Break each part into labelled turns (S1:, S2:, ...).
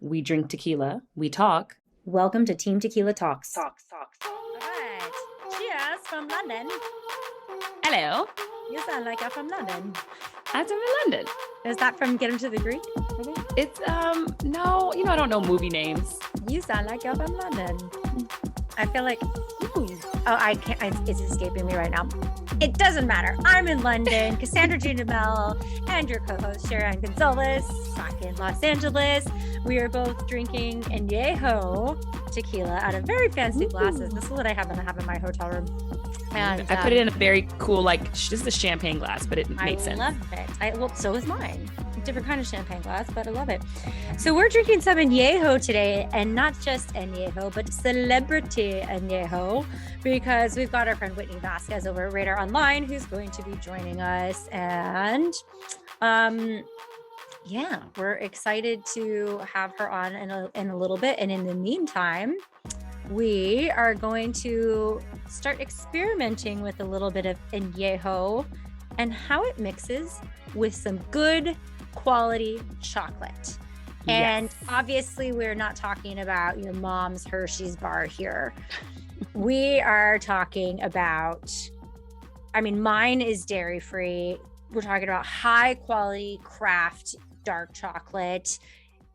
S1: We drink tequila. We talk.
S2: Welcome to Team Tequila Talks.
S3: All right. Cheers from London.
S1: Hello.
S3: You sound like you're from London.
S1: I'm from London.
S3: Is that from Get Him to the Greek?
S1: It's no, I don't know movie names.
S3: You sound like you're from London. I feel like, I can't, it's escaping me right now. It doesn't matter. I'm in London, Cassandra Junamel, and your co-host Sharon Gonzalez, back in Los Angeles. We are both drinking Añejo tequila out of very fancy glasses. This is what I happen to have in my hotel room. And
S1: I put it in a very cool, this is a champagne glass, but it makes sense.
S3: I love it. Well, so is mine. Different kind of champagne glass, but I love it. So we're drinking some Añejo today, and not just Añejo, but celebrity Añejo, because we've got our friend Whitney Vasquez over at Radar Online, who's going to be joining us. And we're excited to have her on in a little bit. And in the meantime, we are going to start experimenting with a little bit of Añejo and how it mixes with some good quality chocolate. And obviously we're not talking about your mom's Hershey's bar here. We are talking about, mine is dairy free. We're talking about high quality craft dark chocolate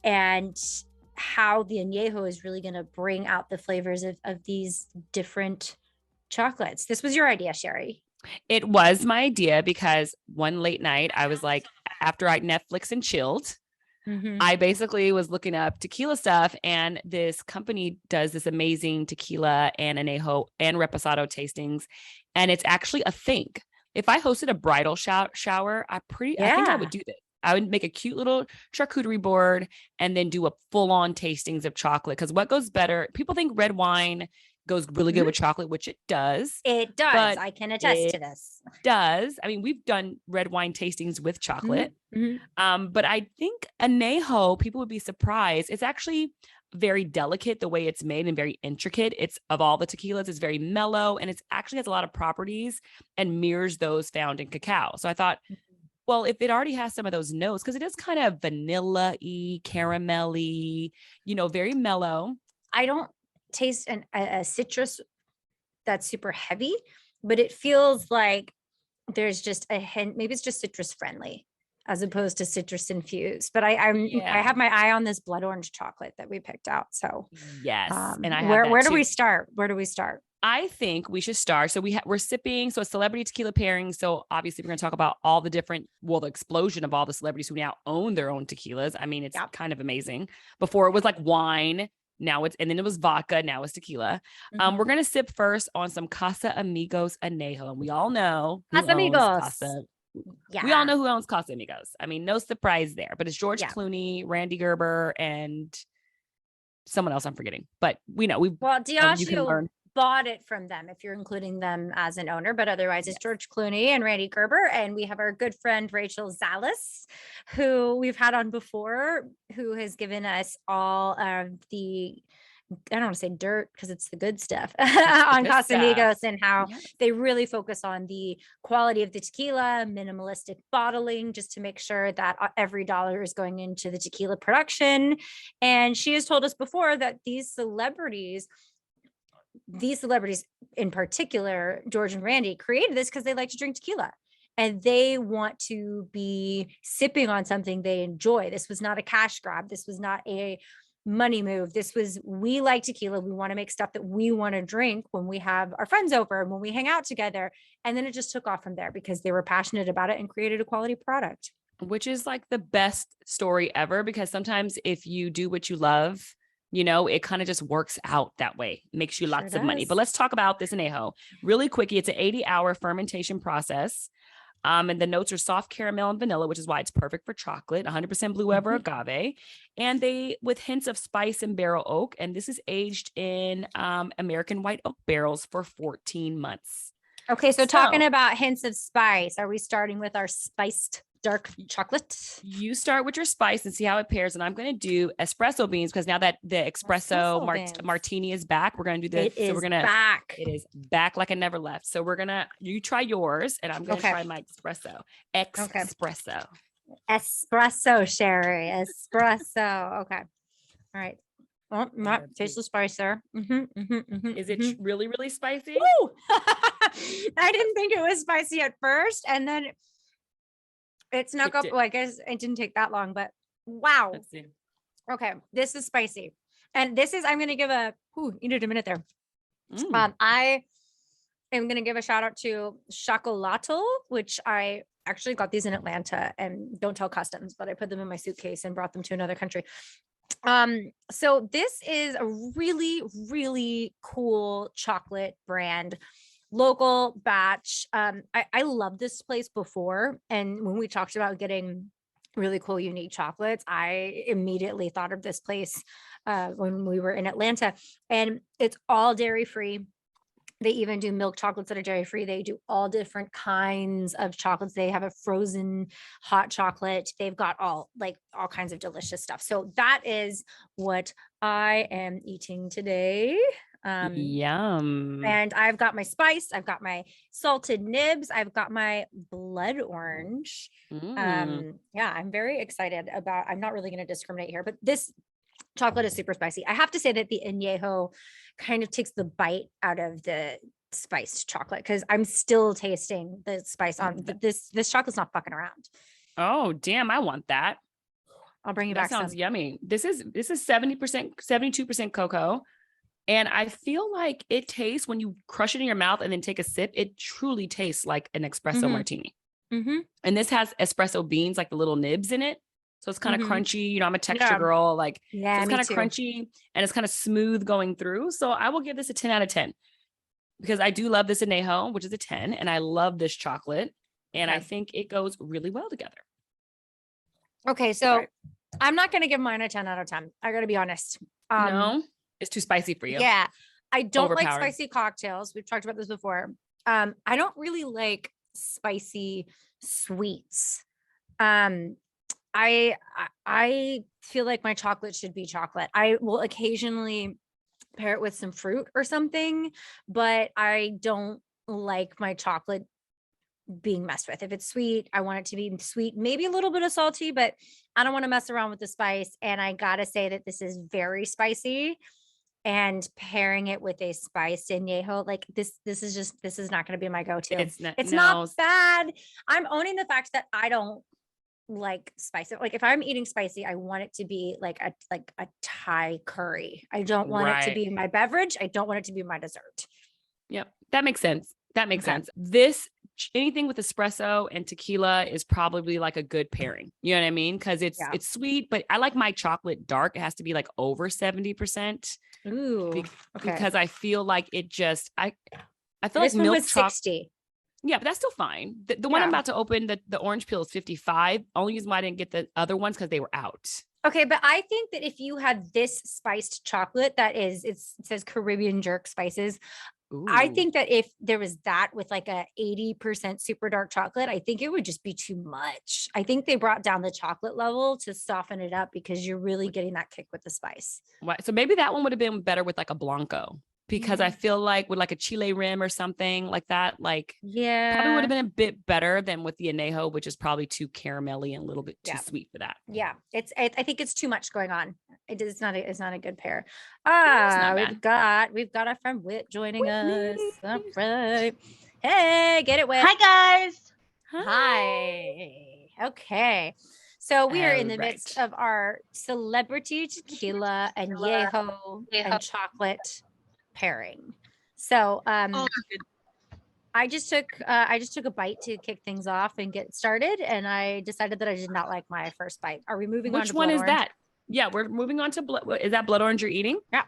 S3: and how the Añejo is really going to bring out the flavors of these different chocolates. This was your idea, Sherry.
S1: It was my idea because one late night I was like, after I Netflix and chilled, I basically was looking up tequila stuff, and this company does this amazing tequila and Añejo and reposado tastings. And it's actually a thing. If I hosted a bridal shower, I think I would do this. I would make a cute little charcuterie board and then do a full-on tastings of chocolate. Because what goes better? People think red wine goes really good with chocolate, which it does.
S3: It does. I can attest to this.
S1: Does. We've done red wine tastings with chocolate. But I think Añejo, people would be surprised. It's actually very delicate the way it's made and very intricate. It's of all the tequilas, it's very mellow, and it's actually has a lot of properties and mirrors those found in cacao. So I thought, well, if it already has some of those notes, because it is kind of vanilla-y, caramel-y, very mellow.
S3: I don't taste a citrus that's super heavy, but it feels like there's just a hint. Maybe it's just citrus friendly as opposed to citrus infused. But I have my eye on this blood orange chocolate that we picked out. So
S1: yes, and
S3: where do we start? Where do we start?
S1: I think we should start. So we're sipping. So a celebrity tequila pairing. So obviously we're going to talk about all the the explosion of all the celebrities who now own their own tequilas. It's kind of amazing. Before it was like wine. And then it was vodka. Now it's tequila. We're going to sip first on some Casamigos Añejo. And we all know
S3: Casamigos.
S1: We all know who owns Casamigos. No surprise there, but it's George Clooney, Randy Gerber, and someone else I'm forgetting, but we know
S3: Diageo bought it from them if you're including them as an owner, but otherwise it's George Clooney and Randy Gerber. And we have our good friend Rachel Zalis, who we've had on before, who has given us all of the, I don't want to say dirt because it's the good stuff on Casamigos and how they really focus on the quality of the tequila, minimalistic bottling, just to make sure that every dollar is going into the tequila production. And she has told us before that these celebrities in particular, George and Randy, created this because they like to drink tequila and they want to be sipping on something they enjoy. This was not a cash grab. This was not a money move. This was, we like tequila. We want to make stuff that we want to drink when we have our friends over and when we hang out together. And then it just took off from there because they were passionate about it and created a quality product.
S1: Which is like the best story ever, because sometimes if you do what you love, it kind of just works out that way. It makes you lots of money. But let's talk about this Añejo really quickly. It's an 80-hour fermentation process. And the notes are soft caramel and vanilla, which is why it's perfect for chocolate, 100% blue ever agave. And with hints of spice and barrel oak. And this is aged in American white oak barrels for 14 months.
S3: Okay. So talking about hints of spice, are we starting with our spiced dark chocolate?
S1: You start with your spice and see how it pairs. And I'm going to do espresso beans because now that the espresso martini is back, we're going to do this.
S3: It is
S1: back like it never left. So you try yours and I'm going to try my espresso. Espresso,
S3: Sherry. Espresso. Okay. All right. Oh, not taste the spice there.
S1: Is it really, really spicy?
S3: Woo! I didn't think it was spicy at first, and then it snuck up. Well, I guess it didn't take that long, but wow.
S1: Let's see.
S3: Okay, this is spicy, and this is. I'm gonna give a. Ooh, you did a minute there. I am gonna give a shout out to Chocolato, which I actually got these in Atlanta, and don't tell customs, but I put them in my suitcase and brought them to another country. So this is a really, really cool chocolate brand, local batch. I love this place before. And when we talked about getting really cool, unique chocolates, I immediately thought of this place when we were in Atlanta, and it's all dairy free. They even do milk chocolates that are dairy free. They do all different kinds of chocolates. They have a frozen hot chocolate. They've got all kinds of delicious stuff. So that is what I am eating today.
S1: Yum.
S3: And I've got my spice. I've got my salted nibs. I've got my blood orange. Yeah, I'm very excited about, I'm not really going to discriminate here, but this chocolate is super spicy. I have to say that the Añejo kind of takes the bite out of the spiced chocolate, because I'm still tasting the spice on this chocolate's not fucking around.
S1: Oh, damn. I want that.
S3: I'll bring you
S1: that
S3: back
S1: sounds
S3: some.
S1: yummy. This is 70%, 72% cocoa. And I feel like it tastes, when you crush it in your mouth and then take a sip, it truly tastes like an espresso martini. And this has espresso beans, like the little nibs in it. So it's kind of crunchy. You know, I'm a texture girl. So it's kind of crunchy and it's kind of smooth going through. So I will give this a 10 out of 10 because I do love this Añejo, which is a 10. And I love this chocolate. And I think it goes really well together.
S3: Okay. So I'm not going to give mine a 10 out of 10. I got to be honest.
S1: No, it's too spicy for you.
S3: Yeah. I don't like spicy cocktails. We've talked about this before. I don't really like spicy sweets. I feel like my chocolate should be chocolate. I will occasionally pair it with some fruit or something, but I don't like my chocolate being messed with. If it's sweet, I want it to be sweet, maybe a little bit of salty, but I don't want to mess around with the spice. And I gotta say that this is very spicy, and pairing it with a spiced Añejo, like this is not going to be my go-to. It's not bad. I'm owning the fact that I don't like spicy. Like if I'm eating spicy, I want it to be like a Thai curry. I don't want it to be my beverage. I don't want it to be my dessert.
S1: Yep. That makes sense. Sense. Anything with espresso and tequila is probably like a good pairing. You know what I mean? Because it's sweet, but I like my chocolate dark. It has to be like over 70%.
S3: Ooh,
S1: because I feel like it just I feel
S3: this
S1: like milk
S3: was 60.
S1: Yeah, but that's still fine. The one I'm about to open, the orange peel is 55. Only reason why I didn't get the other ones because they were out.
S3: Okay, but I think that if you had this spiced chocolate it says Caribbean jerk spices. Ooh. I think that if there was that with like a 80% super dark chocolate, I think it would just be too much. I think they brought down the chocolate level to soften it up because you're really getting that kick with the spice.
S1: So maybe that one would have been better with like a Blanco, because I feel like with like a Chile rim or something like that, probably would have been a bit better than with the Añejo, which is probably too caramelly and a little bit too sweet for that.
S3: Yeah, I think it's too much going on. It's not a good pair. We've got our friend Whit joining us. All right. Hey, get it, Whit.
S4: Hi guys.
S3: Hi. Okay. So we are in the midst of our celebrity tequila and Añejo and chocolate pairing. So I just took a bite to kick things off and get started, and I decided that I did not like my first bite. Are we moving on to blood orange? Which one is that?
S1: Yeah, we're moving on to blood. Is that blood orange you're eating?
S3: Yeah.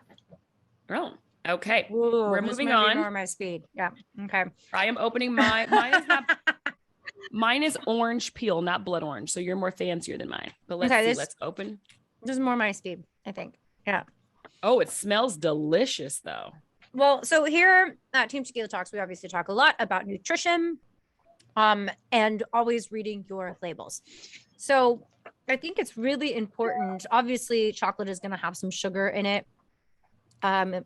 S1: Oh, okay.
S3: Ooh,
S1: we're moving on.
S3: Ignore my speed. Yeah. Okay.
S1: I am opening mine is not. Mine is orange peel, not blood orange. So you're more fancier than mine. But let's see. Let's open.
S3: This is more my speed, I think. Yeah.
S1: Oh, it smells delicious though.
S3: Well, so here at Team Tequila Talks, we obviously talk a lot about nutrition, and always reading your labels. So I think it's really important. Obviously, chocolate is going to have some sugar in it.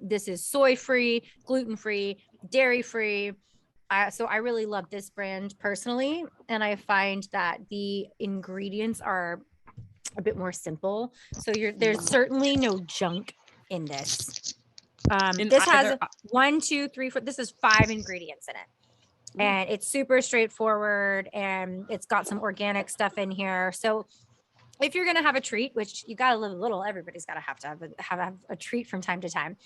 S3: This is soy-free, gluten-free, dairy-free. So I really love this brand personally. And I find that the ingredients are a bit more simple. So there's certainly no junk in this. This has 1, 2, 3, 4. This is 5 ingredients in it, and it's super straightforward, and it's got some organic stuff in here. So if you're gonna have a treat, which you gotta live a little, everybody's gotta have a treat from time to time,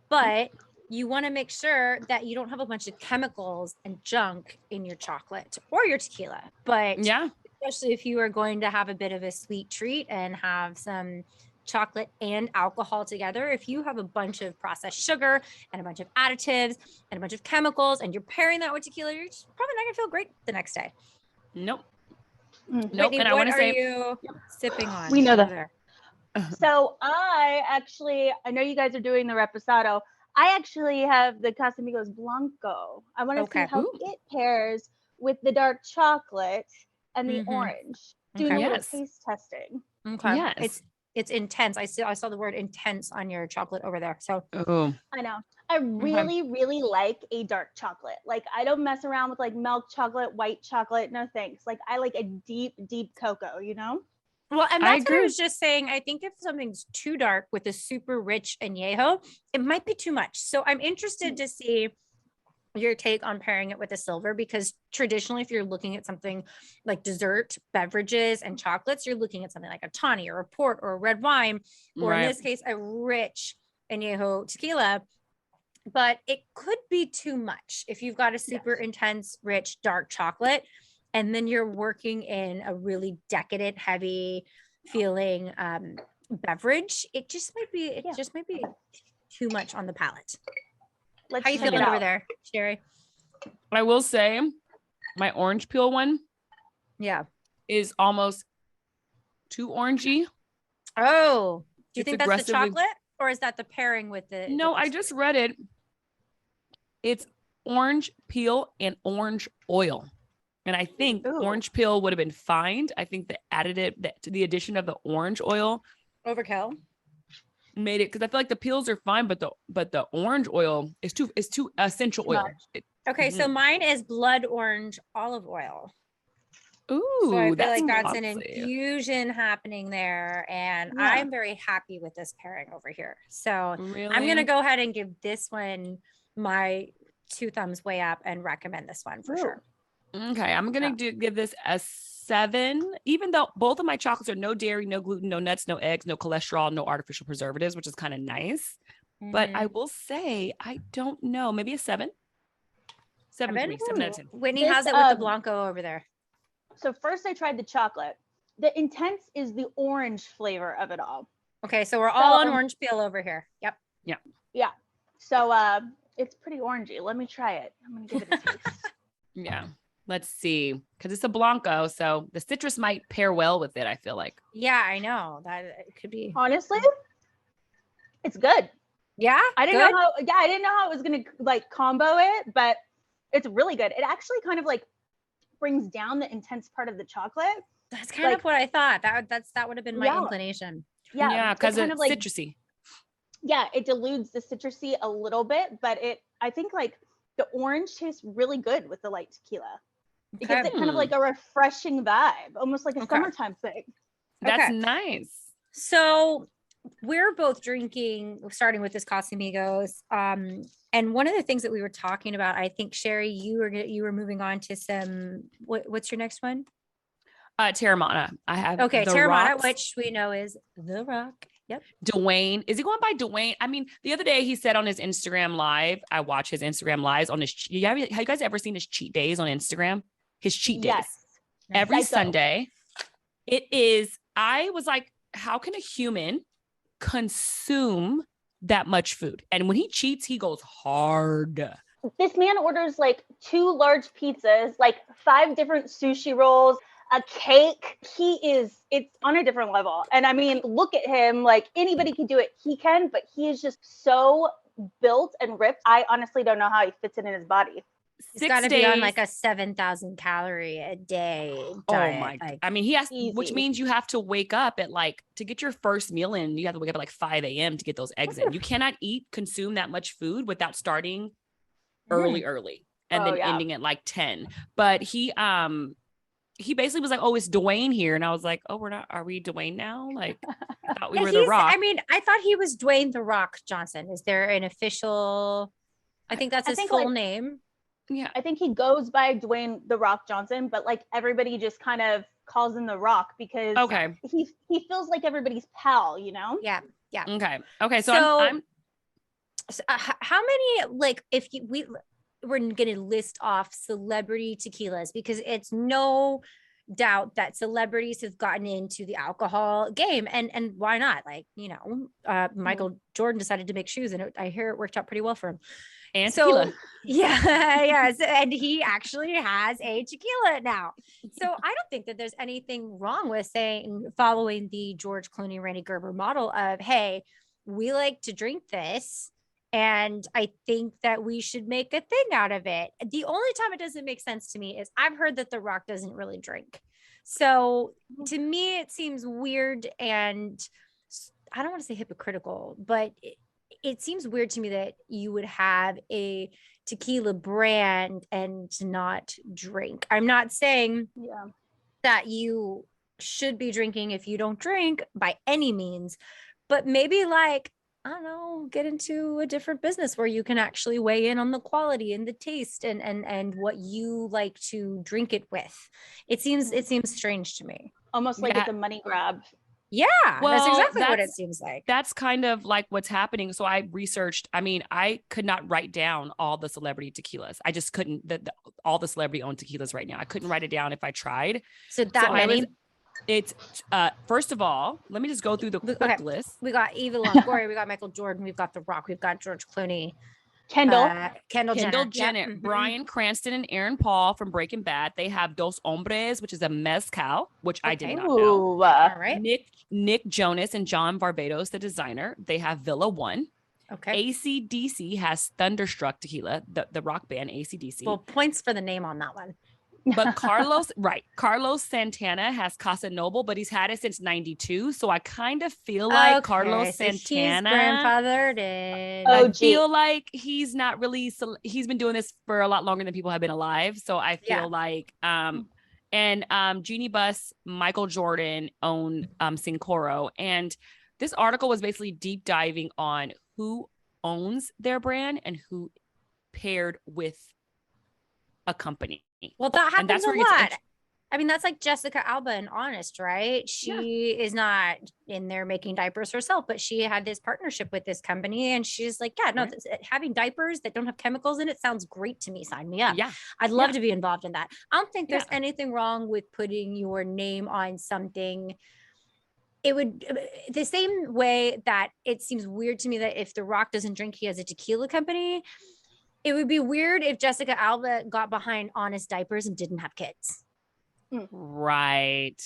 S3: but you want to make sure that you don't have a bunch of chemicals and junk in your chocolate or your tequila. But yeah, especially if you are going to have a bit of a sweet treat and have some chocolate and alcohol together, if you have a bunch of processed sugar and a bunch of additives and a bunch of chemicals and you're pairing that with tequila, you're probably not gonna feel great the next day.
S1: Nope.
S3: Whitney, and what are you sipping on?
S4: We know that. So I know you guys are doing the reposado. I actually have the Casamigos Blanco. I want to see how it pairs with the dark chocolate and the orange. Doing a little taste testing.
S3: Okay. Yes. It's intense. I saw the word intense on your chocolate over there. So
S4: I know. I really, really like a dark chocolate. Like, I don't mess around with like milk chocolate, white chocolate. No thanks. Like, I like a deep, deep cocoa, you know?
S3: Well, and that's what I was just saying. I think if something's too dark with a super rich añejo, it might be too much. So I'm interested to see your take on pairing it with a silver, because traditionally, if you're looking at something like dessert, beverages, and chocolates, you're looking at something like a tawny or a port or a red wine, or in this case, a rich añejo tequila. But it could be too much if you've got a super intense, rich, dark chocolate, and then you're working in a really decadent, heavy feeling beverage. It just might be too much on the palate. How you feeling over there, Sherry?
S1: I will say my orange peel one is almost too orangey.
S3: Oh, do you think that's the chocolate, or is that the pairing with the?
S1: No, I just read it. It's orange peel and orange oil. And I think orange peel would have been fine. I think the addition of the orange oil
S3: overkill
S1: made it, because I feel like the peels are fine, but the orange oil is too essential oil.
S3: So mine is blood orange olive oil.
S1: Ooh,
S3: so I feel like that's an infusion happening there, and I'm very happy with this pairing over here. So I'm gonna go ahead and give this one my 2 thumbs way up and recommend this one for sure.
S1: Okay, I'm gonna give this a 7, even though both of my chocolates are no dairy, no gluten, no nuts, no eggs, no cholesterol, no artificial preservatives, which is kind of nice. But I will say, I don't know, maybe a 7. 7 out of 10.
S3: Whitney, how's it with the Blanco over there?
S4: So first I tried the chocolate. The intense is the orange flavor of it all.
S3: Okay, so we're all on orange peel over here. Yep.
S4: Yeah. So it's pretty orangey. Let me try it. I'm gonna give it a taste.
S1: Yeah. Let's see, because it's a Blanco, so the citrus might pair well with it, I feel like.
S3: Yeah, I know that it could be.
S4: Honestly, it's good.
S3: Yeah,
S4: I didn't know how it was gonna like combo it, but it's really good. It actually kind of like brings down the intense part of the chocolate.
S3: That's kind of what I thought. That would have been my inclination.
S1: Yeah, because it's like citrusy.
S4: Yeah, it dilutes the citrusy a little bit, but I think like the orange tastes really good with the light tequila. It gives it kind of like a refreshing vibe, almost like a summertime thing.
S1: That's nice.
S3: So we're both drinking, starting with this Casamigos. And one of the things that we were talking about, I think, Sherry, you were moving on to some, what's your next one?
S1: Teramana. I have
S3: Teramana, which we know is The Rock. Yep.
S1: Dwayne. Is he going by Dwayne? I mean, the other day he said on his Instagram live, I watch his Instagram lives on his, have you guys ever seen his cheat days on Instagram? His cheat days.
S4: Yes.
S1: Every Sunday. It is, I was like, how can a human consume that much food? And when he cheats, he goes hard.
S4: This man orders like 2 large pizzas, like 5 different sushi rolls, a cake. It's on a different level. And I mean, look at him, like anybody can do it. He can, but he is just so built and ripped. I honestly don't know how he fits it in his body.
S3: He's got to be on like a 7,000 calorie a day diet.
S1: Oh my! I mean, he has, which means you have to wake up at to get your first meal in. You have to wake up at like 5 a.m. to get those eggs in. You cannot consume that much food without starting early, and then ending at like 10. But he, he basically was like, "Oh, it's Dwayne here," and I was like, "Oh, are we Dwayne now?" Like, I thought we were The Rock.
S3: I mean, I thought he was Dwayne The Rock Johnson. Is there an official? I think that's his full name.
S1: Yeah,
S4: I think he goes by Dwayne The Rock Johnson, but like everybody just kind of calls him The Rock because he feels like everybody's pal, you know?
S3: Yeah.
S1: Okay. So I'm
S3: how many, like, if we're going to list off celebrity tequilas, because it's no doubt that celebrities have gotten into the alcohol game, and why not? Like, you know, Michael Jordan decided to make shoes, and I hear it worked out pretty well for him.
S1: And tequila.
S3: Yes, and he actually has a tequila now. So I don't think that there's anything wrong with following the George Clooney, Randy Gerber model of, hey, we like to drink this, and I think that we should make a thing out of it. The only time it doesn't make sense to me is I've heard that The Rock doesn't really drink. So to me, it seems weird, and I don't want to say hypocritical, but it seems weird to me that you would have a tequila brand and not drink. I'm not saying that you should be drinking if you don't drink by any means, but maybe, like, I don't know, get into a different business where you can actually weigh in on the quality and the taste and what you like to drink it with. It seems strange to me.
S4: Almost like it's a money grab.
S3: Yeah, well, that's exactly what it seems like.
S1: That's kind of like what's happening. So I researched, I mean, I could not write down all the celebrity tequilas. I just couldn't, all the celebrity owned tequilas right now. I couldn't write it down if I tried.
S3: So many?
S1: It's first of all, let me just go through the quick list.
S3: We got Eva Longoria, we got Michael Jordan, we've got The Rock, we've got George Clooney,
S4: Kendall
S3: Jenner,
S1: yep. Bryan Cranston and Aaron Paul from Breaking Bad. They have Dos Hombres, which is a mezcal, which I did not know.
S3: All right.
S1: Nick Jonas and John Barbados, the designer. They have Villa One.
S3: Okay.
S1: AC/DC has Thunderstruck Tequila, the rock band AC/DC.
S3: Well, points for the name on that one.
S1: But Carlos Santana has Casa Noble, but he's had it since 92. So I kind of feel like Carlos Santana
S3: grandfathered in.
S1: I feel like he's not really, he's been doing this for a lot longer than people have been alive. So I feel like, Jeannie Buss, Michael Jordan own Sincoro. And this article was basically deep diving on who owns their brand and who paired with a company.
S3: Well, that happens a lot. I mean, that's like Jessica Alba and Honest, right? She is not in there making diapers herself, but she had this partnership with this company, and she's like, having diapers that don't have chemicals in it sounds great to me. Sign me up.
S1: Yeah.
S3: I'd love to be involved in that. I don't think there's anything wrong with putting your name on something. It would, the same way that it seems weird to me that if The Rock doesn't drink, he has a tequila company. It would be weird if Jessica Alba got behind Honest Diapers and didn't have kids.
S1: Right.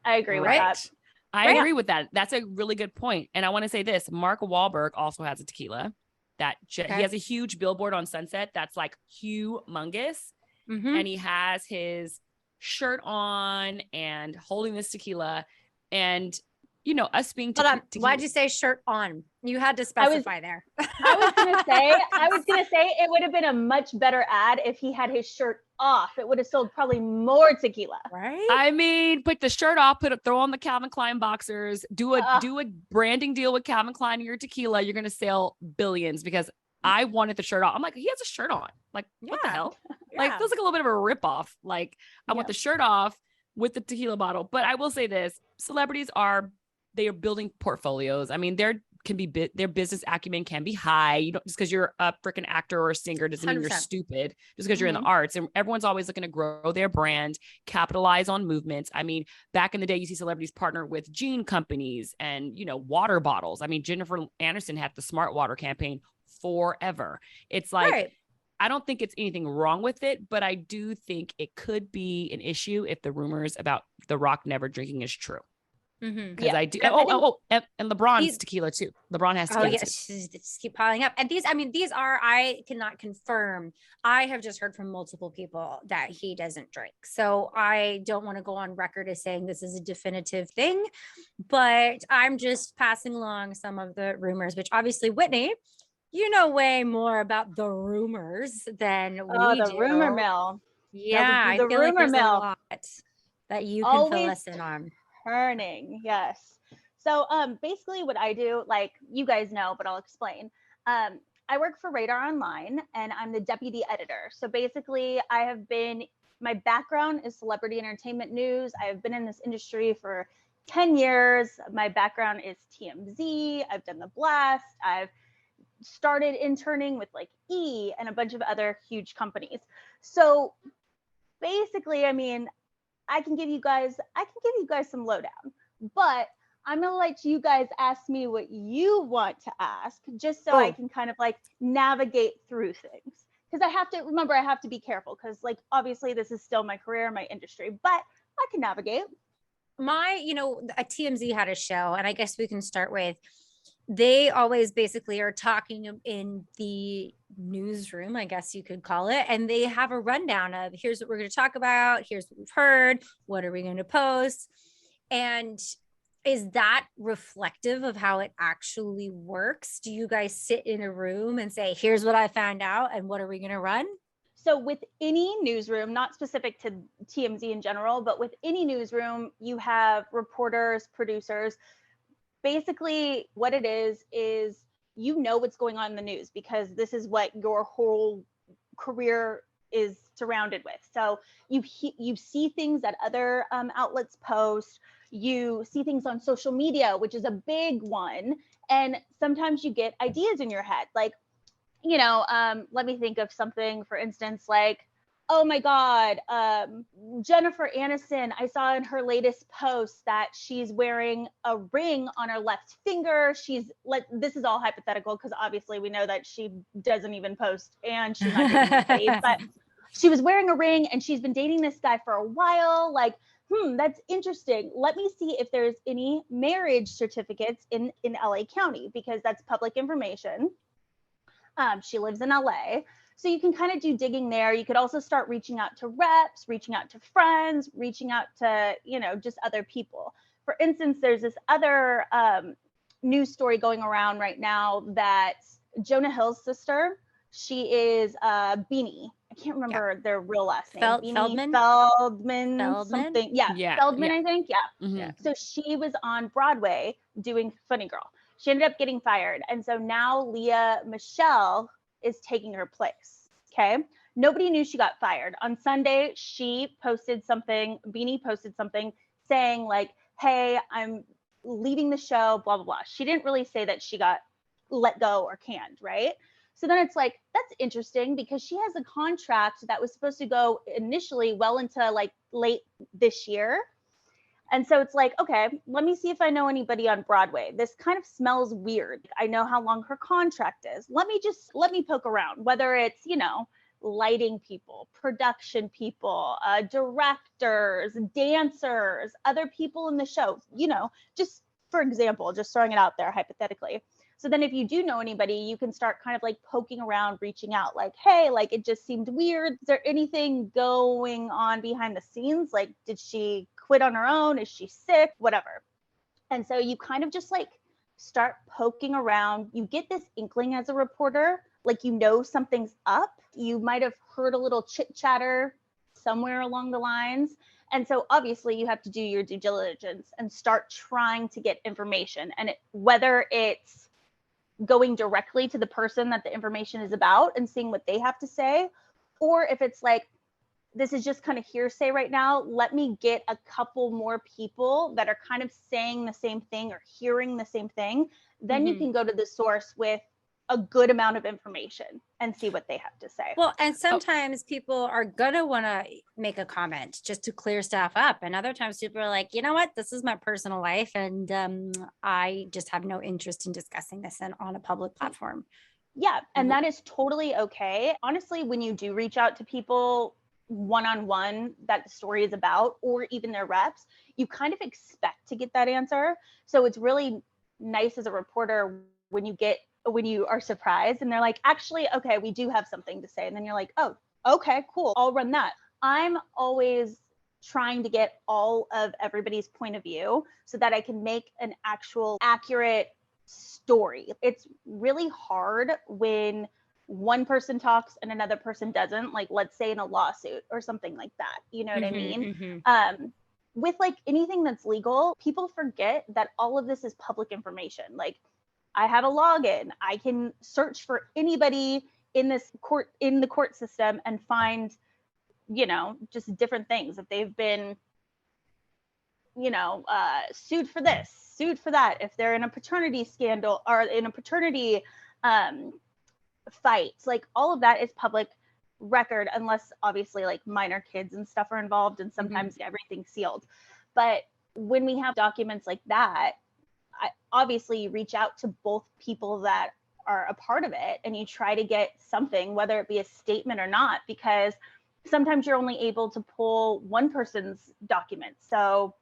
S4: I agree with that.
S1: I agree with that. That's a really good point. And I want to say this, Mark Wahlberg also has a tequila that he has a huge billboard on Sunset that's like humongous. Mm-hmm. And he has his shirt on and holding this tequila. And you know, us being
S3: why'd you say shirt on? You had to specify there.
S4: I was gonna say it would have been a much better ad if he had his shirt off. It would have sold probably more tequila.
S3: Right?
S1: I mean, put the shirt off, throw on the Calvin Klein boxers, do a branding deal with Calvin Klein and your tequila. You're gonna sell billions, because I wanted the shirt off. I'm like, he has a shirt on. Like, what the hell? Like, feels like a little bit of a ripoff. Like, I want the shirt off with the tequila bottle. But I will say this: celebrities they are building portfolios. I mean, their business acumen can be high. You don't, just because you're a freaking actor or a singer doesn't mean you're stupid. Just because you're in the arts, and everyone's always looking to grow their brand, capitalize on movements. I mean, back in the day, you see celebrities partner with jean companies and, you know, water bottles. I mean, Jennifer Aniston had the Smart Water campaign forever. It's like, I don't think it's anything wrong with it, but I do think it could be an issue if the rumors about The Rock never drinking is true. Because I do. And LeBron's tequila too. LeBron has tequila.
S3: Just keep piling up. And these are, I cannot confirm. I have just heard from multiple people that he doesn't drink. So I don't want to go on record as saying this is a definitive thing, but I'm just passing along some of the rumors, which obviously, Whitney, you know way more about the rumors than we do.
S4: The rumor mill.
S3: Yeah, the rumor mill. that you can fill
S4: Always
S3: us in on.
S4: turning. Yes. So basically what I do, like you guys know, but I'll explain. I work for Radar Online and I'm the deputy editor. So basically my background is celebrity entertainment news. I've been in this industry for 10 years. My background is TMZ. I've done The Blast. I've started interning with like E and a bunch of other huge companies. So basically, I mean, I can give you guys some lowdown, but I'm gonna let you guys ask me what you want to ask, just so I can kind of like navigate through things. Because I have to be careful, because like obviously this is still my career, my industry, but I can navigate.
S3: A TMZ had a show, and I guess we can start with, they always basically are talking in the newsroom, I guess you could call it, and they have a rundown of, here's what we're going to talk about, here's what we've heard, what are we going to post. And is that reflective of how it actually works? Do you guys sit in a room and say, here's what I found out and what are we going to run?
S4: So with any newsroom, not specific to TMZ in general, but with any newsroom, you have reporters, producers. Basically what it is you know what's going on in the news, because this is what your whole career is surrounded with. So you see things that other outlets post, you see things on social media, which is a big one, and sometimes you get ideas in your head, like, you know, let me think of something, for instance, like, oh my God, Jennifer Aniston, I saw in her latest post that she's wearing a ring on her left finger. This is all hypothetical, because obviously we know that she doesn't even post and she's not dating anybody, but she was wearing a ring and she's been dating this guy for a while. Like, that's interesting. Let me see if there's any marriage certificates in LA County, because that's public information. She lives in LA. So you can kind of do digging there. You could also start reaching out to reps, reaching out to friends, reaching out to, you know, just other people. For instance, there's this other news story going around right now that Jonah Hill's sister, she is Beanie. I can't remember their real last name.
S3: Feldman,
S4: something. Yeah. Feldman, I think. Yeah.
S1: Mm-hmm.
S4: So she was on Broadway doing Funny Girl. She ended up getting fired. And so now Leah Michelle is taking her place. Okay. Nobody knew she got fired. On Sunday, Beanie posted something saying like, hey, I'm leaving the show, blah, blah, blah. She didn't really say that she got let go or canned, right? So then it's like, that's interesting, because she has a contract that was supposed to go initially well into like late this year. And so it's like, okay, let me see if I know anybody on Broadway. This kind of smells weird. I know how long her contract is. Let me poke around, whether it's, you know, lighting people, production people, directors, dancers, other people in the show, you know, just for example, just throwing it out there hypothetically. So then if you do know anybody, you can start kind of like poking around, reaching out, like, hey, like it just seemed weird. Is there anything going on behind the scenes? Like, did she quit on her own? Is she sick? Whatever. And so you kind of just like start poking around. You get this inkling as a reporter, like, you know, something's up. You might have heard a little chit chatter somewhere along the lines. And so obviously you have to do your due diligence and start trying to get information. And whether it's going directly to the person that the information is about and seeing what they have to say, or if it's like, this is just kind of hearsay right now, let me get a couple more people that are kind of saying the same thing or hearing the same thing, then you can go to the source with a good amount of information and see what they have to say.
S3: Well, and sometimes people are gonna want to make a comment just to clear stuff up, and other times people are like, you know what, this is my personal life, and I just have no interest in discussing this on a public platform.
S4: Yeah, and that is totally okay. Honestly, when you do reach out to people one-on-one that the story is about, or even their reps, you kind of expect to get that answer. So it's really nice as a reporter when you are surprised and they're like, actually, okay, we do have something to say. And then you're like, oh, okay, cool, I'll run that. I'm always trying to get all of everybody's point of view so that I can make an actual accurate story. It's really hard when one person talks and another person doesn't, like let's say in a lawsuit or something like that. You know what I mean? with like anything that's legal, people forget that all of this is public information. Like I have a login. I can search for anybody in the court system and find, just different things. If they've been, sued for this, sued for that, if they're in a paternity scandal or in a paternity fight, like all of that is public record, unless obviously like minor kids and stuff are involved, and sometimes everything's sealed. But when we have documents like that, obviously you reach out to both people that are a part of it and you try to get something, whether it be a statement or not, because sometimes you're only able to pull one person's documents. So,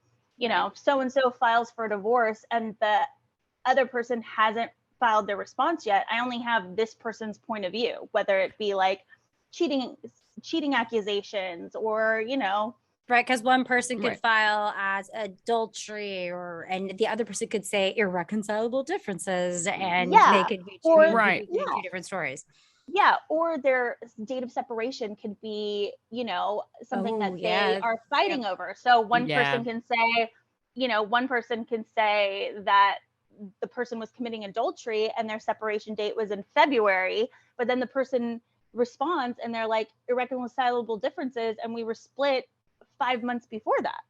S4: so-and-so files for a divorce and the other person hasn't filed their response yet. I only have this person's point of view, whether it be like cheating accusations or,
S3: Right, because one person could file as adultery, and the other person could say irreconcilable differences, and they could be two different stories.
S4: Yeah, or their date of separation could be, something that they are fighting over. So one person can say, that the person was committing adultery and their separation date was in February, but then the person responds and they're like irreconcilable differences, and we were split 5 months before that.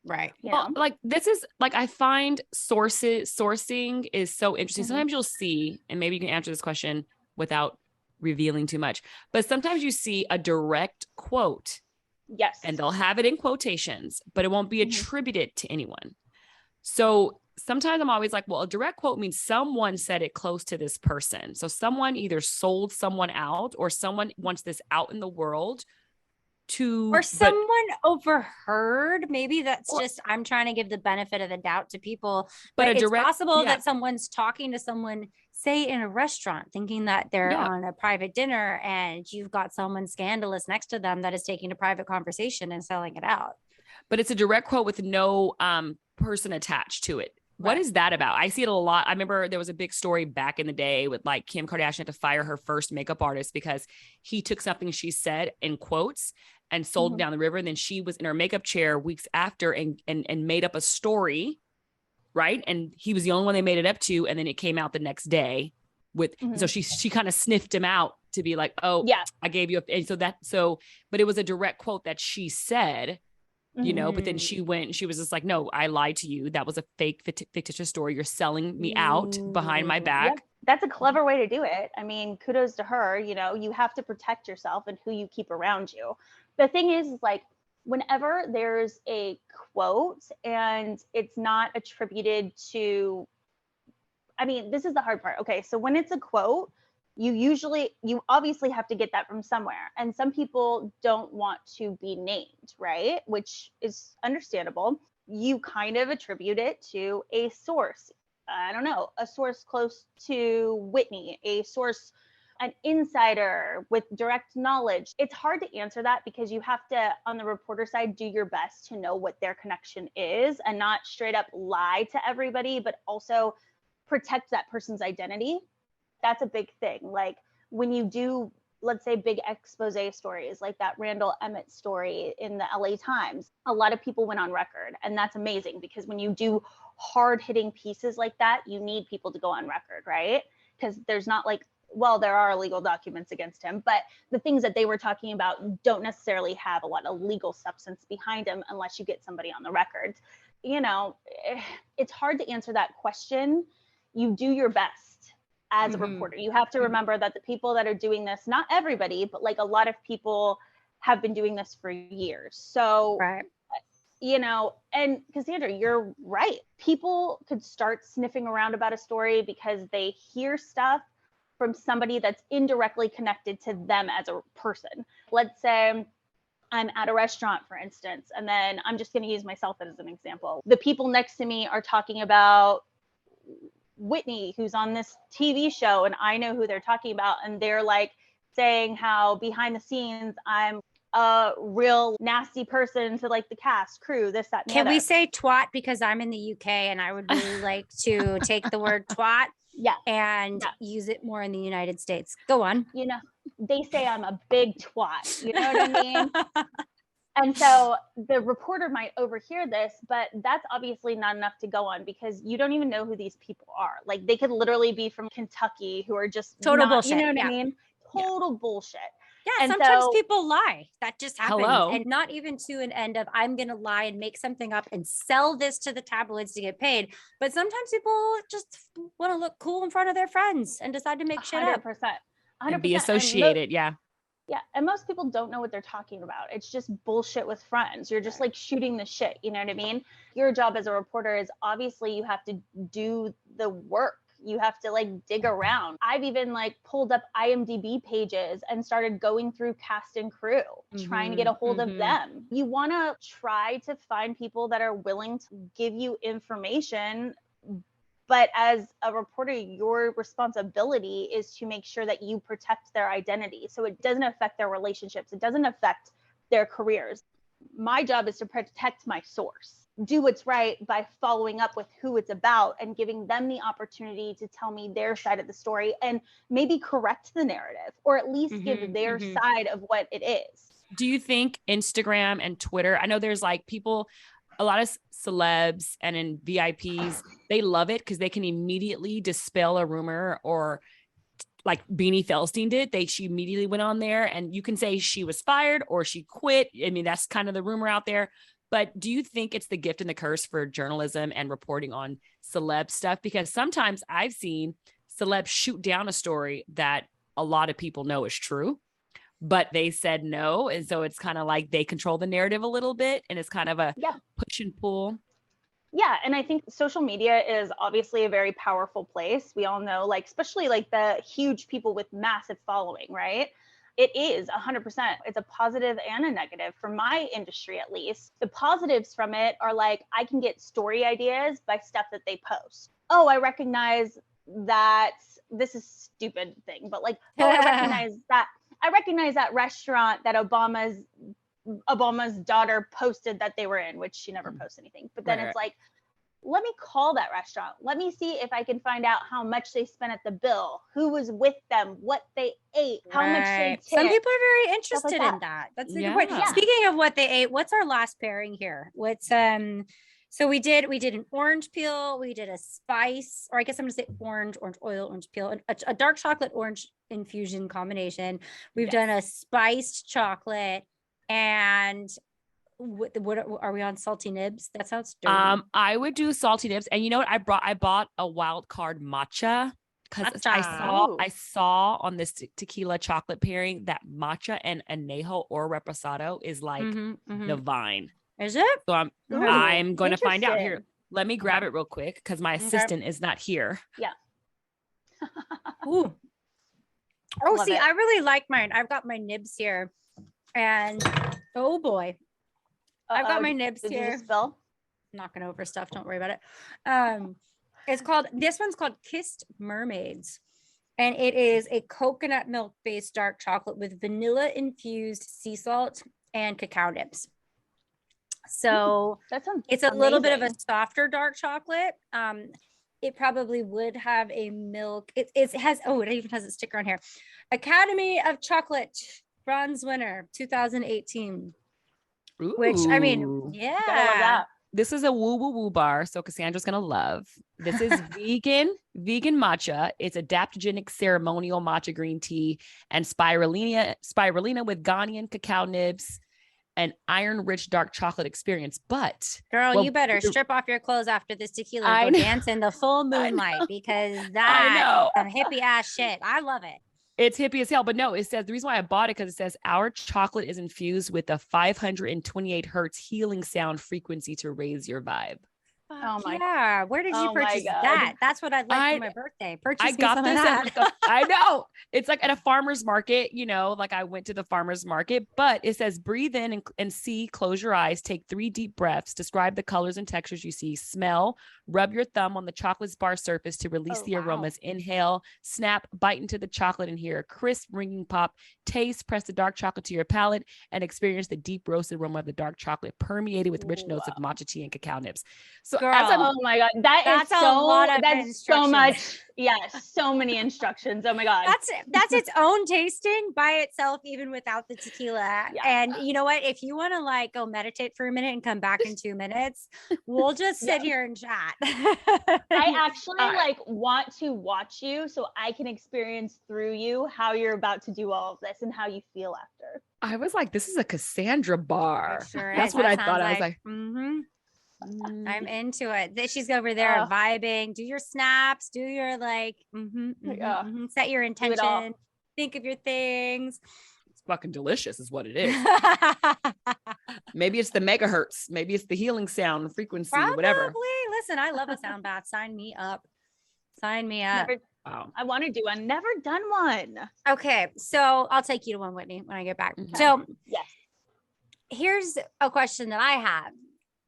S3: Right.
S1: Well, like this is like, I find sourcing is so interesting. Sometimes you'll see, and maybe you can answer this question without revealing too much, but sometimes you see a direct quote.
S4: Yes.
S1: And they'll have it in quotations, but it won't be attributed to anyone. So sometimes I'm always like, well, a direct quote means someone said it close to this person. So someone either sold someone out, or someone wants this out in the world
S3: or someone overheard. Maybe that's just, I'm trying to give the benefit of the doubt to people, but it's possible that someone's talking to someone, say in a restaurant, thinking that they're on a private dinner, and you've got someone scandalous next to them that is taking a private conversation and selling it out.
S1: But it's a direct quote with no person attached to it. What is that about? I see it a lot. I remember there was a big story back in the day with like Kim Kardashian had to fire her first makeup artist because he took something she said in quotes and sold it down the river. And then she was in her makeup chair weeks after and made up a story. Right. And he was the only one they made it up to. And then it came out the next day with, so she kind of sniffed him out to be like, oh yeah, I gave you but it was a direct quote that she said, but then she was just like, no, I lied to you. That was a fake fictitious story. You're selling me out behind my back.
S4: Yep. That's a clever way to do it. I mean, kudos to her. You have to protect yourself and who you keep around you. The thing is like, whenever there's a quote and it's not attributed to, I mean, this is the hard part. Okay. So when it's a quote, you obviously have to get that from somewhere. And some people don't want to be named, right? Which is understandable. You kind of attribute it to a source. I don't know, a source close to Whitney, a source, an insider with direct knowledge. It's hard to answer that because you have to, on the reporter side, do your best to know what their connection is and not straight up lie to everybody, but also protect that person's identity. That's a big thing. Like when you do, let's say, big expose stories like that Randall Emmett story in the LA Times, a lot of people went on record. And that's amazing because when you do hard hitting pieces like that, you need people to go on record, right? Because there's not like, well, there are legal documents against him, but the things that they were talking about don't necessarily have a lot of legal substance behind them unless you get somebody on the record. It's hard to answer that question. You do your best as a reporter. You have to remember that the people that are doing this, not everybody, but like a lot of people have been doing this for years. So, and Cassandra, you're right. People could start sniffing around about a story because they hear stuff from somebody that's indirectly connected to them as a person. Let's say I'm at a restaurant, for instance, and then I'm just going to use myself as an example. The people next to me are talking about Whitney, who's on this TV show, and I know who they're talking about, and they're like saying how behind the scenes I'm a real nasty person to like the cast, crew, this, that, and
S3: Can we say twat? Because I'm in the UK and I would really like to take the word twat and use it more in the United States. Go on.
S4: They say I'm a big twat. You know what I mean? And so the reporter might overhear this, but that's obviously not enough to go on because you don't even know who these people are. Like they could literally be from Kentucky who are just
S3: total
S4: not,
S3: bullshit.
S4: You know what I mean? Total bullshit.
S3: Yeah,
S4: and
S3: sometimes
S4: so,
S3: people lie. That just happens.
S1: Hello.
S3: And not even to an end of I'm going to lie and make something up and sell this to the tabloids to get paid. But sometimes people just want to look cool in front of their friends and decide to make shit up.
S4: 100%.
S1: And be associated. Yeah.
S4: Yeah. And most people don't know what they're talking about. It's just bullshit with friends. You're just like shooting the shit. You know what I mean? Your job as a reporter is obviously you have to do the work. You have to like dig around. I've even like pulled up IMDb pages and started going through cast and crew, trying to get a hold of them. You want to try to find people that are willing to give you information. But as a reporter, your responsibility is to make sure that you protect their identity. So it doesn't affect their relationships. It doesn't affect their careers. My job is to protect my source. Do what's right by following up with who it's about and giving them the opportunity to tell me their side of the story and maybe correct the narrative or at least give their side of what it is.
S1: Do you think Instagram and Twitter, I know there's like people, a lot of celebs and in VIPs, they love it because they can immediately dispel a rumor or like Beanie Feldstein did. She immediately went on there and you can say she was fired or she quit. I mean, that's kind of the rumor out there. But do you think it's the gift and the curse for journalism and reporting on celeb stuff? Because sometimes I've seen celebs shoot down a story that a lot of people know is true, but they said no. And so it's kind of like they control the narrative a little bit and it's kind of a push and pull.
S4: Yeah. And I think social media is obviously a very powerful place. We all know, like, especially like the huge people with massive following, right? It is 100%. It's a positive and a negative for my industry, at least. The positives from it are like, I can get story ideas by stuff that they post. Oh, I recognize that this is a stupid thing, but like, oh, I recognize that restaurant that Obama's daughter posted that they were in, which she never posts anything. But then it's like, let me call that restaurant. Let me see if I can find out how much they spent at the bill, who was with them, what they ate, how much they tipped.
S3: Some people are very interested in that. That's the point. Yeah. Speaking of what they ate, what's our last pairing here? What's so we did an orange peel, we did a spice, or I guess I'm gonna say orange oil, orange peel, a dark chocolate orange infusion combination. We've done a spiced chocolate, and what are we on? Salty nibs? That sounds dirty.
S1: I would do salty nibs, and you know what? I bought a wild card matcha because I saw on this tequila chocolate pairing that matcha and Añejo or reposado is like divine.
S3: Is it?
S1: So I'm going to find out here. Let me grab it real quick because my assistant is not here.
S4: Yeah.
S3: Ooh. Oh, see, I really like mine. I've got my nibs here, and oh boy. I've got my nibs here.
S4: Did you spill?
S3: Knocking over stuff. Don't worry about it. This one's called Kissed Mermaids. And it is a coconut milk based dark chocolate with vanilla infused sea salt and cacao nibs. So it's a little bit of a softer dark chocolate. It probably would have a milk. It even has a sticker on here. Academy of Chocolate bronze winner 2018.
S1: Ooh.
S3: Which, I mean, yeah.
S1: This is a woo bar, so Cassandra's gonna love. This is vegan matcha. It's adaptogenic ceremonial matcha green tea and spirulina with Ghanaian cacao nibs and iron-rich dark chocolate experience. But
S3: girl, you better strip off your clothes after this tequila and go dance in the full moonlight because that's some hippie ass shit. I love it.
S1: It's hippie as hell, but no, it says the reason why I bought it because it says our chocolate is infused with a 528 hertz healing sound frequency to raise your vibe.
S3: Oh my God. Where did you purchase that? That's what I'd like for my birthday. I
S1: got this. I know. It's like at a farmer's market, like I went to the farmer's market, but it says breathe in and see, close your eyes, take 3 deep breaths, describe the colors and textures you see, smell, rub your thumb on the chocolate bar surface to release the aromas, inhale, snap, bite into the chocolate and hear a crisp ringing pop, taste, press the dark chocolate to your palate and experience the deep roasted aroma of the dark chocolate permeated with rich notes of matcha tea and cacao nibs. So So
S3: Girl,
S1: as I'm
S4: Oh my God. That's
S3: a lot of
S4: that's so
S3: instructions.
S4: much. Yes. So many instructions. Oh my God.
S3: That's its own tasting by itself, even without the tequila.
S4: Yeah.
S3: And you know what? If you want to like go meditate for a minute and come back in 2 minutes, we'll just sit here and chat.
S4: I actually
S1: All right.
S4: like want to watch you so I can experience through you how you're about to do all of this and how you feel after.
S1: I was like, this is a Cassandra bar.
S3: It sure
S1: That's
S3: is.
S1: what
S3: That
S1: I thought. I was
S3: sounds
S1: like,
S3: I'm into it. She's over there
S4: Ugh.
S3: vibing. Do your snaps. Do your like.
S4: Yeah.
S3: Set your
S4: Do it all.
S3: intention. Think of your things.
S1: it's fucking delicious, is what it is. Maybe it's the megahertz. Maybe it's the healing sound frequency,
S3: Probably.
S1: whatever.
S3: Listen, I love a sound bath. Sign me up. Sign me up.
S4: Never,
S1: Wow.
S4: I want to do one. Never done one.
S3: Okay, so I'll take you to one, Whitney, when I get back.
S1: Okay.
S3: So
S4: Yes.
S3: here's a question that I have.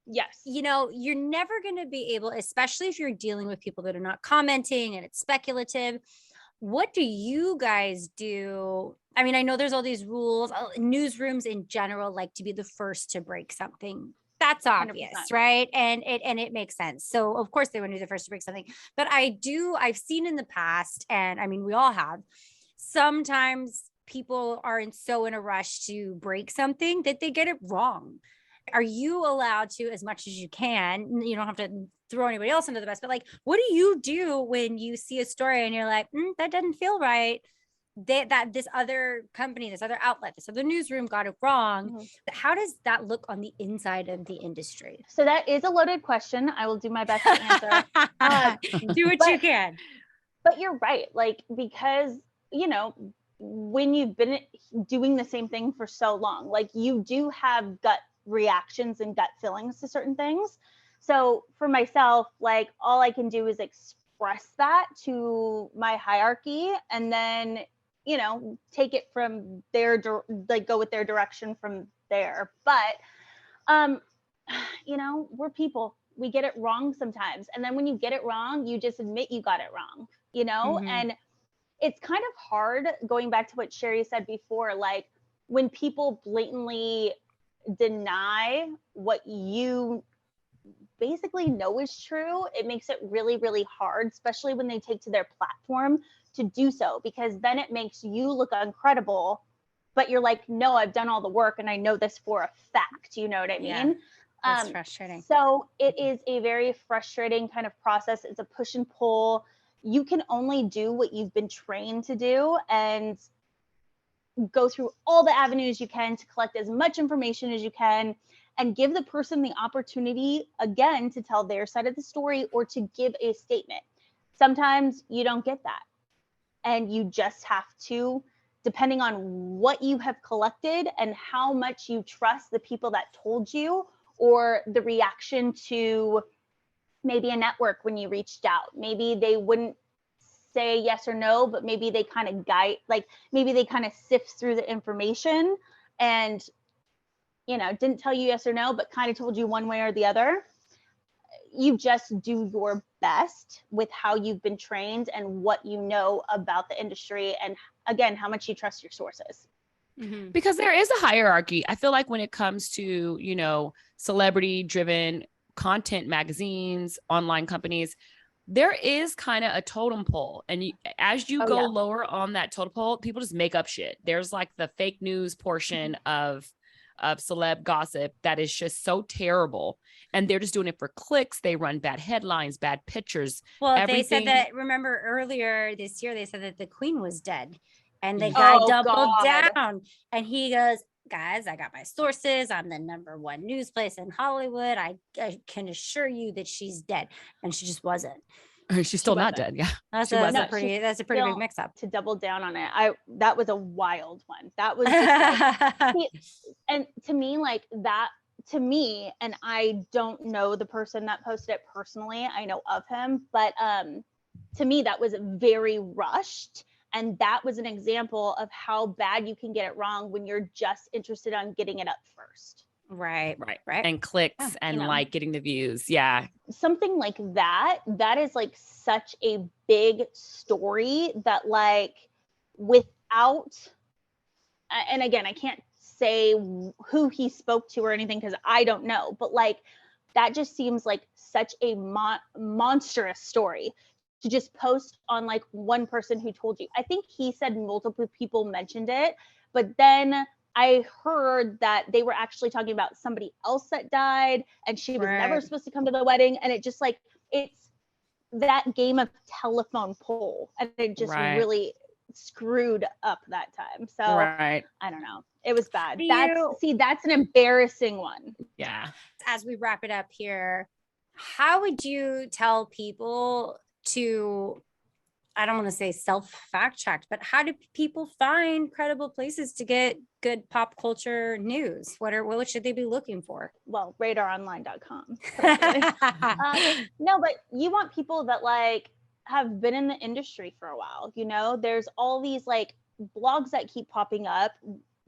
S4: Yes.
S3: You know, you're never going to be able, especially if you're dealing with people that are not commenting and it's speculative. What do you guys do? I mean, I know there's all these rules. Newsrooms in general like to be the first to break something. That's obvious,
S4: 100%.
S3: right? And it makes sense. So of course they want to be the first to break something. But I've seen in the past, and I mean, we all have, sometimes people are so in a rush to break something that they get it wrong. Are you allowed to, as much as you can, you don't have to throw anybody else under the bus, but like, what do you do when you see a story and you're like, that doesn't feel right? That this other company, this other outlet, this other newsroom got it wrong.
S4: Mhm.
S3: How does that look on the inside of the industry?
S4: So that is a loaded question. I will do my best to answer.
S3: Do what you can.
S4: But you're right. Like, because, you know, when you've been doing the same thing for so long, like you do have gut reactions and gut feelings to certain things. So for myself, like all I can do is express that to my hierarchy and then, you know, take it from their, like go with their direction from there. But, you know, we're people. We get it wrong sometimes. And then when you get it wrong, you just admit you got it wrong, you know? And it's kind of hard, going back to what Sherry said before, like when people blatantly deny what you basically know is true, it makes it really, really hard, especially when they take to their platform to do so, because then it makes you look incredible, but you're like, no, I've done all the work and I know this for a fact. You know what I mean?
S3: Yeah, that's frustrating.
S4: So it is a very frustrating kind of process. It's a push and pull. You can only do what you've been trained to do and go through all the avenues you can to collect as much information as you can and give the person the opportunity, again, to tell their side of the story or to give a statement. Sometimes you don't get that. And you just have to, depending on what you have collected and how much you trust the people that told you, or the reaction to maybe a network when you reached out. Maybe they wouldn't say yes or no, but maybe they kind of guide, like maybe they kind of sift through the information and, you know, didn't tell you yes or no, but kind of told you one way or the other. You just do your best with how you've been trained and what you know about the industry, and again, how much you trust your sources.
S1: Because there is a hierarchy. I feel like when it comes to, you know, celebrity driven content magazines, online companies, there is kind of a totem pole. And as you go lower on that totem pole, people just make up shit. There's like the fake news portion of celeb gossip that is just so terrible. And they're just doing it for clicks. They run bad headlines, bad pictures.
S3: Well, they said that, remember earlier this year, they said that the Queen was dead. And the guy doubled down. And he goes, guys, I got my sources. I'm the #1 news place in Hollywood. I can assure you that she's dead. And she just wasn't.
S1: She's still not dead. Yeah.
S3: That's a pretty big mix up.
S4: To double down on it. That was a wild one. That was just like, and to me, like that, to me, and I don't know the person that posted it personally. I know of him, but to me, that was very rushed. And that was an example of how bad you can get it wrong when you're just interested on getting it up first.
S3: Right.
S1: And clicks and
S4: you know,
S1: like getting the views. Yeah.
S4: Something like that is like such a big story that like without, and again, I can't say who he spoke to or anything because I don't know, but like that just seems like such a monstrous story to just post on like one person who told you. I think he said multiple people mentioned it, but then I heard that they were actually talking about somebody else that died and she was never supposed to come to the wedding. And it just like, it's that game of telephone pole, and it just really screwed up that time. So I don't know. It was bad. That's an embarrassing one.
S1: Yeah.
S3: As we wrap it up here, how would you tell people to, I don't want to say self-fact checked, but how do people find credible places to get good pop culture news? What should they be looking for?
S4: Well, radaronline.com. No, but you want people that like have been in the industry for a while. You know, there's all these like blogs that keep popping up.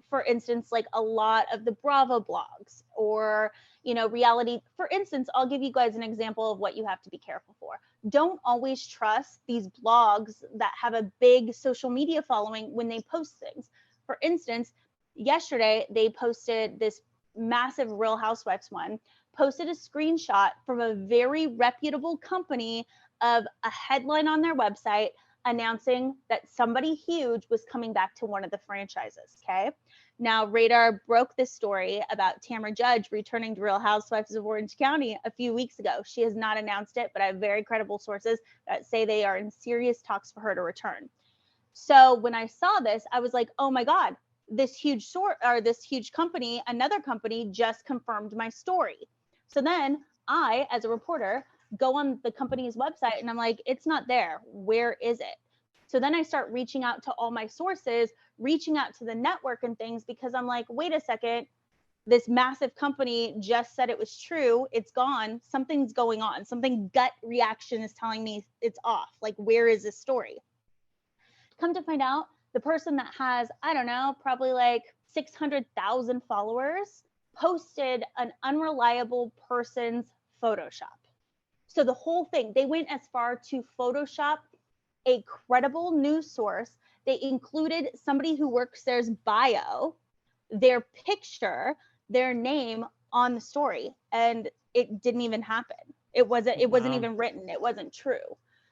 S4: For instance, like a lot of the Bravo blogs or, you know, reality. For instance, I'll give you guys an example of what you have to be careful for. Don't always trust these blogs that have a big social media following when they post things. For instance, yesterday they posted this massive Real Housewives one, posted a screenshot from a very reputable company of a headline on their website announcing that somebody huge was coming back to one of the franchises. Okay. Now, Radar broke this story about Tamra Judge returning to Real Housewives of Orange County a few weeks ago. She has not announced it, but I have very credible sources that say they are in serious talks for her to return. So when I saw this, I was like, oh my God, this huge company, another company just confirmed my story. So then I, as a reporter, go on the company's website and I'm like, it's not there. Where is it? So then I start reaching out to all my sources, reaching out to the network and things, because I'm like, wait a second, this massive company just said it was true. It's gone. Something's going on. Something gut reaction is telling me it's off. Like, where is this story? Come to find out, the person that has, I don't know, probably like 600,000 followers posted an unreliable person's Photoshop. So the whole thing, they went as far to Photoshop a credible news source. They included somebody who works there's bio, their picture, their name on the story, and it didn't even happen. It wasn't even written. It wasn't true.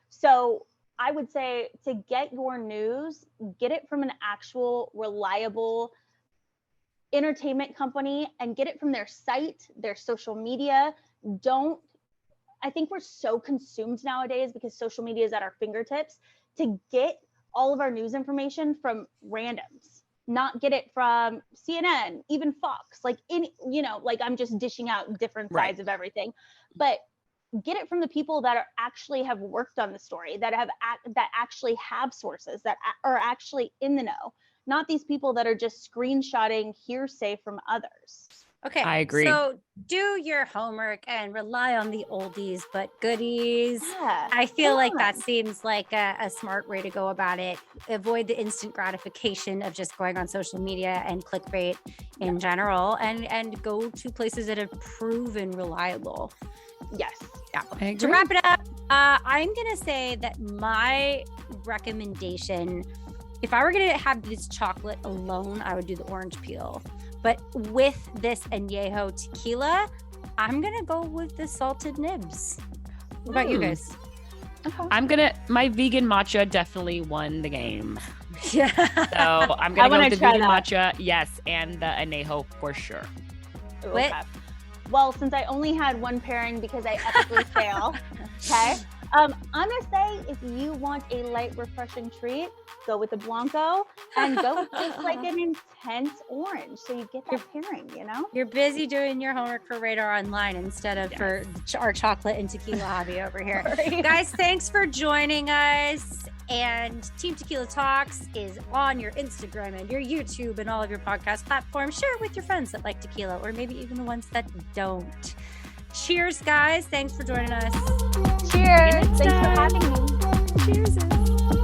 S4: So I would say to get your news, get it from an actual reliable entertainment company and get it from their site, their social media. I think we're so consumed nowadays because social media is at our fingertips to get all of our news information from randoms, not get it from CNN, even Fox, like like I'm just dishing out different sides of everything, but get it from the people that actually have worked on the story, that actually have sources, that are actually in the know, not these people that are just screenshotting hearsay from others.
S3: Okay,
S1: I agree.
S3: So do your homework and rely on the oldies but goodies.
S4: Yeah,
S3: I feel like that seems like a smart way to go about it. Avoid the instant gratification of just going on social media and clickbait in general, and go to places that have proven reliable.
S4: Yes.
S3: Yeah. To wrap it up, I'm going to say that my recommendation, if I were going to have this chocolate alone, I would do the orange peel. But with this Añejo tequila, I'm going to go with the salted nibs. What about you guys?
S1: My vegan matcha definitely won the game.
S3: Yeah.
S1: So I'm going to go with the vegan matcha. Yes. And the Añejo for sure.
S4: Okay. Well, since I only had one pairing because I epically fail. Okay. I'm going to say if you want a light, refreshing treat, go with the Blanco and go with like an intense orange. So you get that pairing, you know?
S3: You're busy doing your homework for Radar Online instead of for our chocolate and tequila hobby over here. Guys, thanks for joining us. And Team Tequila Talks is on your Instagram and your YouTube and all of your podcast platforms. Share it with your friends that like tequila, or maybe even the ones that don't. Cheers, guys. Thanks for joining us.
S4: Cheers. Thanks for having me.
S3: Cheers.